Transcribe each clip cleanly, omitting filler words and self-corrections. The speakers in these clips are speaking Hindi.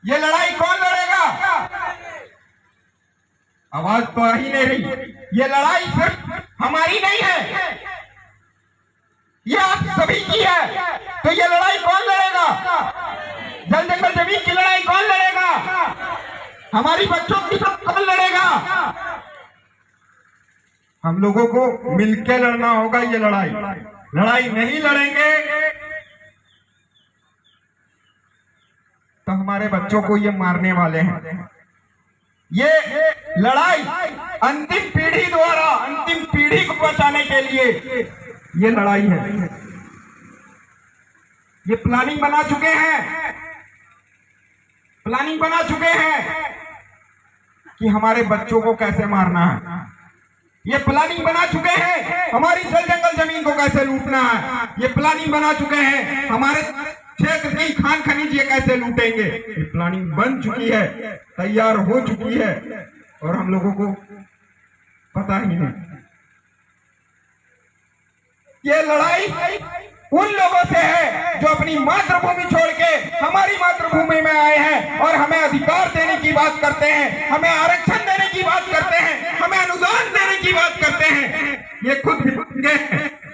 ये लड़ाई कौन लड़ेगा? आवाज तो आ ही नहीं रही। ये लड़ाई सिर्फ हमारी नहीं है, ये आप सभी की है। तो ये लड़ाई कौन लड़ेगा? जल जंगल जमीन की लड़ाई कौन लड़ेगा? हमारी बच्चों की सब कौन लड़ेगा? हम लोगों को मिलकर लड़ना होगा ये लड़ाई। लड़ाई नहीं लड़ेंगे तो हमारे बच्चों को ये मारने वाले हैं। ये लड़ाई अंतिम पीढ़ी द्वारा अंतिम पीढ़ी को बचाने के लिए ये लड़ाई है। ये प्लानिंग बना चुके हैं, प्लानिंग बना चुके हैं कि हमारे बच्चों को कैसे मारना है। ये प्लानिंग बना चुके हैं हमारी जल जंगल जमीन को कैसे लूटना है। ये प्लानिंग बना चुके हैं हमारे क्षेत्र की खान खनिज ये कैसे लूटेंगे। ये प्लानिंग बन चुकी है, तैयार हो चुकी है और हम लोगों को पता ही नहीं। ये लड़ाई उन लोगों से है जो अपनी मातृभूमि छोड़ के हमारी मातृभूमि में आए हैं और हमें अधिकार देने की बात करते हैं, हमें आरक्षण देने की बात करते हैं, हमें अनुदान देने की बात करते हैं। ये खुद भी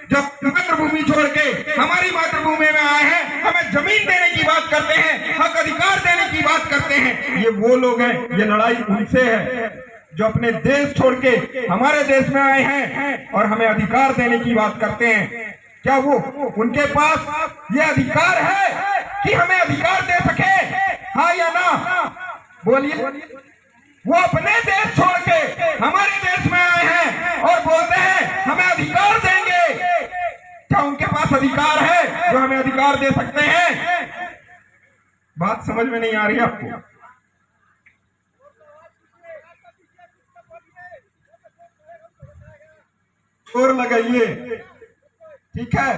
जो मातृभूमि छोड़ के हमारी मातृभूमि में आए हैं, हमें जमीन देने की बात करते हैं, हक अधिकार देने की बात करते हैं। ये वो लोग हैं, ये लड़ाई उनसे है जो अपने देश छोड़ के हमारे देश में आए हैं और हमें अधिकार देने की बात करते हैं। क्या वो उनके पास ये अधिकार है कि हमें अधिकार दे सके? हाँ या ना? बोलिए। वो अपने देश छोड़ के हमारे देश में आए हैं और बोलते हैं हमें अधिकार देंगे। क्या उनके पास अधिकार है जो हमें अधिकार दे सकते हैं? बात समझ में नहीं आ रही आपको? जोर लगाइए, ठीक है?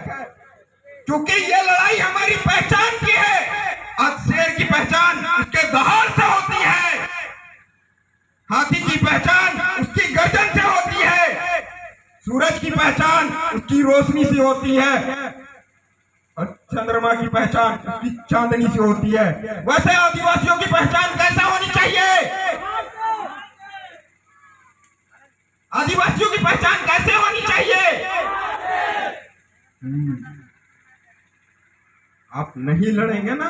क्योंकि ये लड़ाई हमारी पहचान की है। आज शेर की पहचान उसके दहाड़ से होती है, हाथी की पहचान उसकी गर्दन से होती है, सूरज की पहचान उसकी रोशनी से होती है और चंद्रमा की पहचान उसकी चांदनी से होती है। वैसे आदिवासियों की पहचान कैसा होनी चाहिए? आदिवासियों की पहचान कैसे होनी चाहिए? आप नहीं लड़ेंगे ना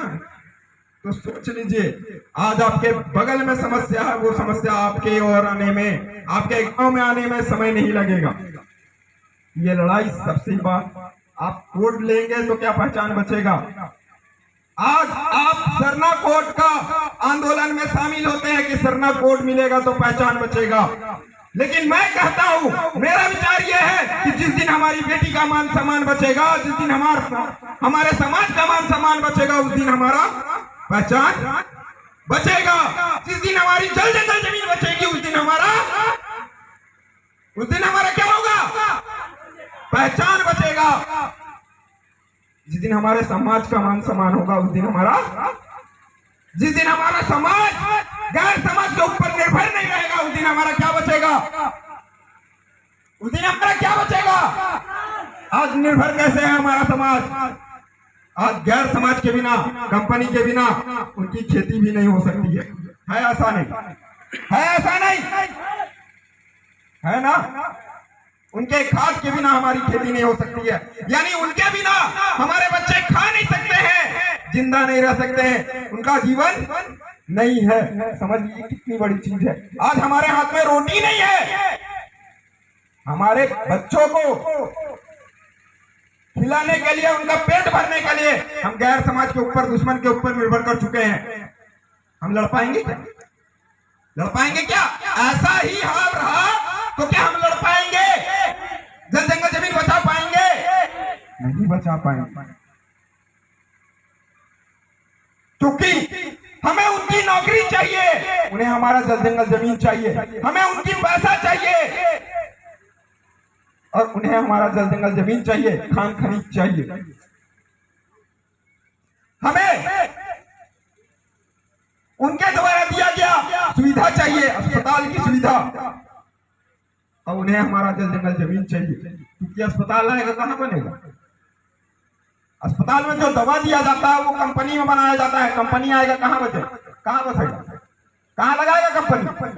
तो सोच लीजिए, आज आपके बगल में समस्या है, वो समस्या आपके और आने में, आपके गांव में आने में समय नहीं लगेगा। ये लड़ाई सबसे बात, आप कोड लेंगे तो क्या पहचान बचेगा? आज आप सरना कोड का आंदोलन में शामिल होते हैं कि सरना कोड मिलेगा तो पहचान बचेगा। लेकिन मैं कहता हूं, मेरा विचार यह है कि जिस दिन हमारी बेटी का मान सम्मान बचेगा, जिस दिन हमारे समाज का मान सम्मान बचेगा, उस दिन हमारा पहचान बचेगा। जिस दिन हमारी जल जंगल जमीन बचेगी, उस दिन हमारा क्या होगा? पहचान बचेगा। जिस दिन हमारे समाज का मान सम्मान होगा, उस दिन जिस दिन हमारा समाज गैर समाज के ऊपर निर्भर नहीं रहेगा, उस दिन हमारा क्या बचेगा? उस दिन हमारा क्या बचेगा? आज निर्भर कैसे है हमारा समाज? आज गैर समाज के बिना, कंपनी के बिना उनकी खेती भी नहीं हो सकती है। ऐसा नहीं है? ऐसा नहीं है ना? उनके खाद के बिना हमारी खेती नहीं हो सकती है, यानी उनके बिना हमारे बच्चे खा नहीं सकते हैं, जिंदा नहीं रह सकते हैं, उनका जीवन नहीं है। समझिए कितनी बड़ी चीज है। आज हमारे हाथ में रोटी नहीं है, हमारे बच्चों को खिलाने के लिए, उनका पेट भरने के लिए हम गैर समाज के ऊपर, दुश्मन के ऊपर निर्भर कर चुके हैं। हम लड़ पाएंगे क्या? लड़ पाएंगे क्या? ऐसा ही हाल रहा तो क्या हम लड़ पाएंगे? जल जंगल जमीन बचा पाएंगे? नहीं बचा पाएंगे, क्योंकि हमें उनकी नौकरी चाहिए, उन्हें हमारा जल जंगल जमीन चाहिए, हमें उनकी पैसा चाहिए और उन्हें हमारा जल जंगल जमीन चाहिए, खान खनिज चाहिए। हमें उनके द्वारा दिया गया सुविधा चाहिए, अस्पताल की सुविधा, और उन्हें हमारा जल जंगल जमीन चाहिए। क्योंकि अस्पताल आएगा कहां बनेगा? अस्पताल में जो दवा दिया जाता है वो कंपनी में बनाया जाता है, कंपनी आएगा कहां बचे? कहाँ बसाएगा, कहाँ लगाएगा कंपनी?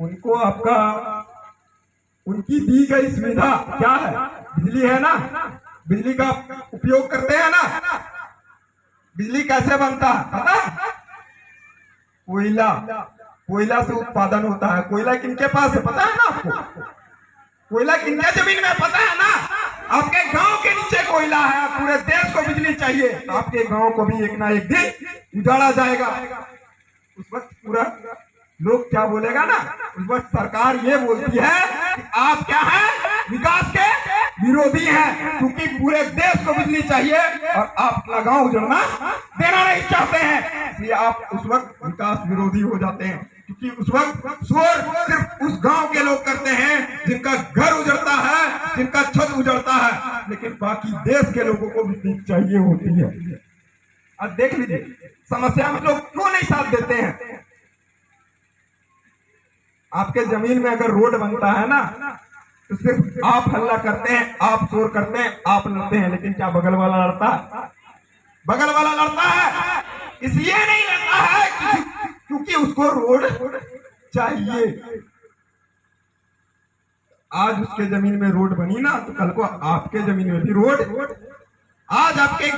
उनको आपका उनकी दी गई सुविधा क्या है? बिजली है ना, बिजली का उपयोग करते हैं ना। बिजली कैसे बनता है पता है? कोयला, कोयला से उत्पादन होता है। कोयला किनके पास है पता है ना आपको? कोयला किनके जमीन में पता है ना? आपके गांव के नीचे कोयला है। पूरे देश को बिजली चाहिए तो आपके गांव को भी एक ना एक दिन उजाड़ा जाएगा। उस वक्त पूरा लोग क्या बोलेगा ना, उस वक्त सरकार ये बोलती है कि आप क्या है, विकास के विरोधी हैं, क्योंकि पूरे देश को बिजली चाहिए और आप अपना गांव उजड़ना देना नहीं चाहते हैं, इसलिए आप उस वक्त विकास विरोधी हो जाते हैं। क्योंकि उस वक्त शोर सिर्फ उस गांव के लोग करते हैं जिनका घर उजड़ता है, जिनका छत उजड़ता है, लेकिन बाकी देश के लोगों को बिजली चाहिए होती है। अब देख लीजिए समस्या में लोग क्यों नहीं साथ देते हैं। आपके जमीन में अगर रोड बनता है ना तो सिर्फ आप हल्ला करते हैं, आप शोर करते हैं, आप लड़ते हैं, लेकिन क्या बगल वाला लड़ता है? बगल वाला लड़ता है इसलिए नहीं लड़ता है क्योंकि उसको रोड चाहिए। आज उसके जमीन में रोड बनी ना तो कल को आपके जमीन में भी रोड। आज आपके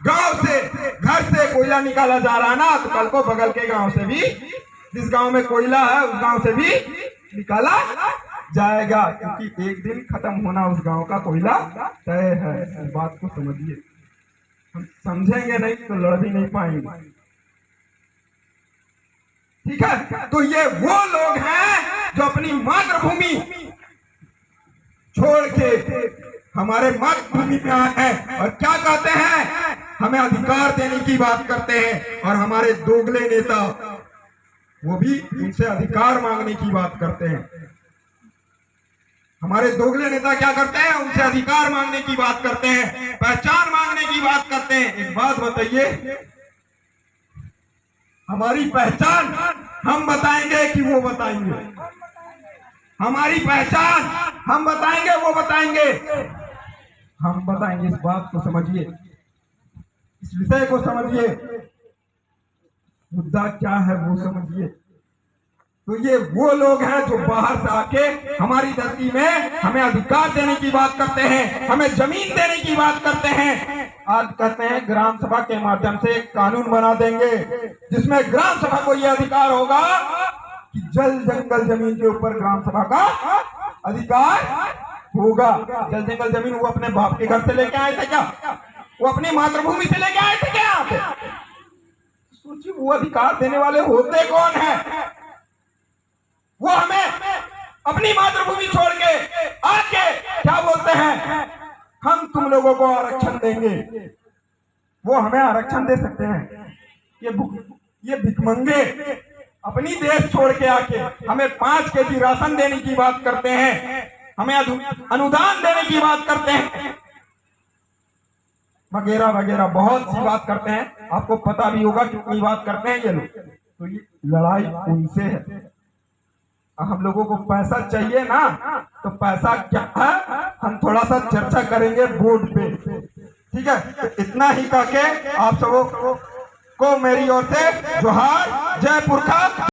गांव से, घर से कोयला निकाला जा रहा है ना तो कल को बगल के गांव से भी, जिस गांव में कोयला है उस गांव से भी निकाला जाएगा, क्योंकि एक दिन खत्म होना उस गांव का कोयला तय है। इस बात को समझिए, हम समझेंगे नहीं तो लड़ भी नहीं पाएंगे। ठीक है, तो ये वो लोग हैं जो अपनी मातृभूमि छोड़ के हमारे मातृभूमि में आए हैं और क्या कहते हैं, हमें अधिकार देने की बात करते हैं। और हमारे दोगले नेता वो भी उनसे अधिकार मांगने की बात करते हैं। हमारे दोगले नेता क्या करते हैं, उनसे अधिकार मांगने की बात करते हैं, पहचान मांगने की बात करते हैं। एक बात बताइए, हमारी पहचान हम बताएंगे कि वो बताएंगे? हमारी पहचान हम बताएंगे वो बताएंगे? हम बताएंगे। इस बात को समझिए, इस विषय को समझिए, मुद्दा क्या है वो समझिए। तो ये वो लोग हैं जो बाहर से आके हमारी धरती में हमें अधिकार देने की बात करते हैं, हमें जमीन देने की बात करते हैं। आज कहते हैं ग्राम सभा के माध्यम से एक कानून बना देंगे जिसमें ग्राम सभा को यह अधिकार होगा कि जल जंगल जमीन के ऊपर ग्राम सभा का अधिकार होगा। जल जंगल जमीन वो अपने बाप के घर से लेके आए थे क्या? वो अपनी मातृभूमि से लेके आए थे क्या? यहाँ पे सोचिए, वो अधिकार देने वाले होते कौन है? वो हमें अपनी मातृभूमि छोड़ के आके क्या बोलते हैं, हम तुम लोगों को आरक्षण देंगे। वो हमें आरक्षण दे सकते हैं? ये भिखमंगे अपनी देश छोड़ के आके हमें 5 केजी राशन देने की बात करते हैं, हमें अनुदान देने की बात करते हैं, वगैरह वगैरह बहुत सी बात करते हैं। आपको पता भी होगा कितनी बात करते हैं ये लोग। तो ये लड़ाई उनसे है। हम लोगों को पैसा चाहिए ना, तो पैसा क्या है हम थोड़ा सा चर्चा करेंगे बोर्ड पे, ठीक है? तो इतना ही कह के आप सबों को मेरी ओर से जोहार, जय पुरखा।